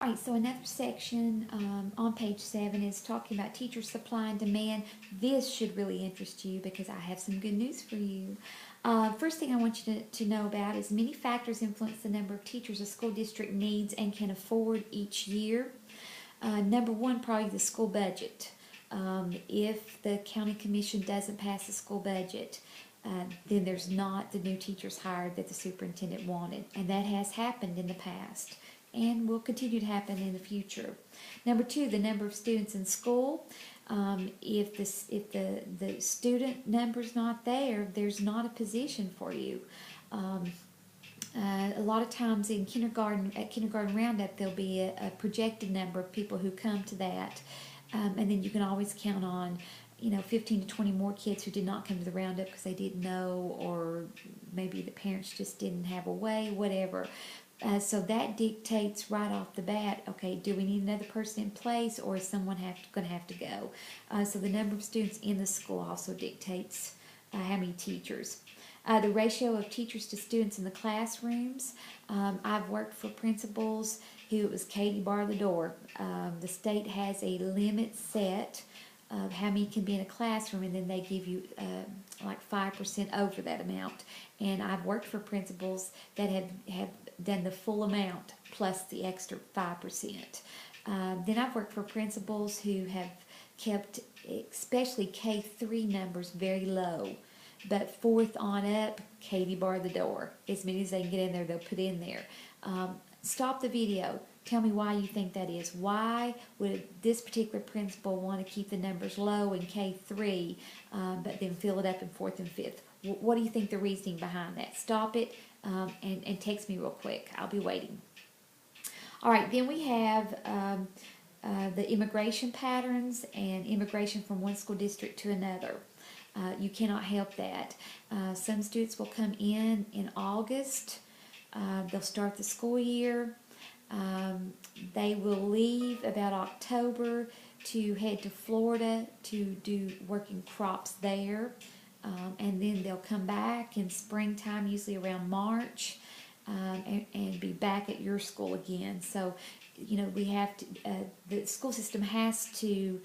right, so another section on page 7 is talking about teacher supply and demand. This should really interest you because I have some good news for you. First thing I want you to know about is many factors influence the number of teachers a school district needs and can afford each year. Number one, probably the school budget. If the county commission doesn't pass the school budget, then there's not the new teachers hired that the superintendent wanted, and that has happened in the past and will continue to happen in the future. Number two, the number of students in school. If the student number's not there, there's not a position for you. A lot of times at kindergarten roundup, there'll be a projected number of people who come to that, and then you can always count on 15 to 20 more kids who did not come to the roundup because they didn't know, or maybe the parents just didn't have a way, whatever. So that dictates right off the bat, okay, do we need another person in place, or is someone going to have to go? So the number of students in the school also dictates how many teachers. The ratio of teachers to students in the classrooms. I've worked for principals who it was Katie bar the door. The state has a limit set of how many can be in a classroom, and then they give you like 5% over that amount. And I've worked for principals that have done the full amount plus the extra 5%. Then I've worked for principals who have kept especially K3 numbers very low. But 4th on up, Katie bar the door. As many as they can get in there, they'll put in there. Stop the video. Tell me why you think that is. Why would this particular principal want to keep the numbers low in K3, but then fill it up in 4th and 5th? What do you think the reasoning behind that? Stop it and text me real quick. I'll be waiting. All right, then we have the immigration patterns and immigration from one school district to another. You cannot help that. Some students will come in August. They'll start the school year. They will leave about October to head to Florida to do working crops there. And then they'll come back in springtime, usually around March, and be back at your school again. So, we have to, the school system has to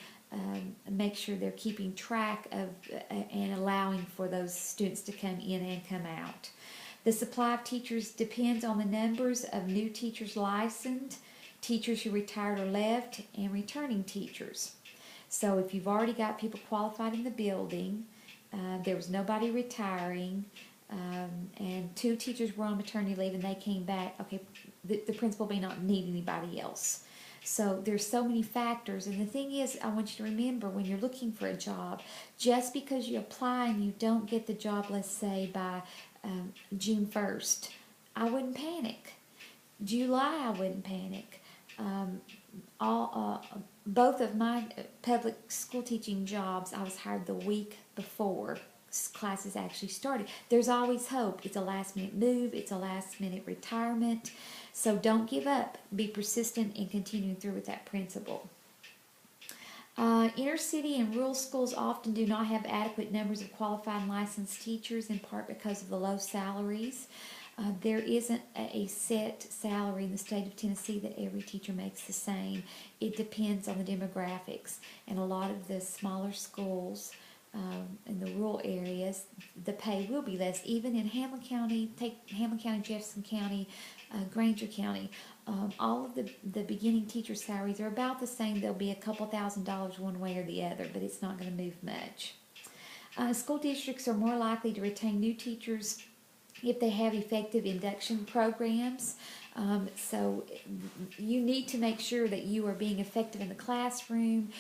make sure they're keeping track of and allowing for those students to come in and come out. The supply of teachers depends on the numbers of new teachers licensed, teachers who retired or left, and returning teachers. So if you've already got people qualified in the building, there was nobody retiring, and 2 teachers were on maternity leave and they came back, okay, the principal may not need anybody else. So there's so many factors, and the thing is, I want you to remember when you're looking for a job, just because you apply and you don't get the job, let's say by June 1st, I wouldn't panic. July, I wouldn't panic. Both of my public school teaching jobs, I was hired the week before classes actually started. There's always hope. It's a last minute move. It's a last minute retirement. So don't give up. Be persistent in continuing through with that principle. Inner city and rural schools often do not have adequate numbers of qualified and licensed teachers, in part because of the low salaries. There isn't a set salary in the state of Tennessee that every teacher makes the same. It depends on the demographics, and a lot of the smaller schools in the rural areas, the pay will be less. Even in Hamlin County, take Hamlin County, Jefferson County, Granger County, all of the beginning teacher salaries are about the same. There'll be a couple $1,000s one way or the other, but it's not going to move much. School districts are more likely to retain new teachers if they have effective induction programs. So you need to make sure that you are being effective in the classroom.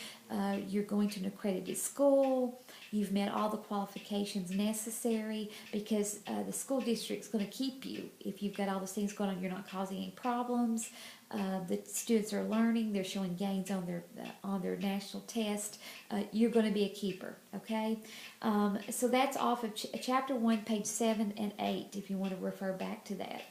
You're going to an accredited school. You've met all the qualifications necessary, because the school district's going to keep you. If you've got all those things going on, you're not causing any problems. The students are learning. They're showing gains on their national test. You're going to be a keeper, okay? So that's off of chapter 1, page 7 and 8, if you want to refer back to that.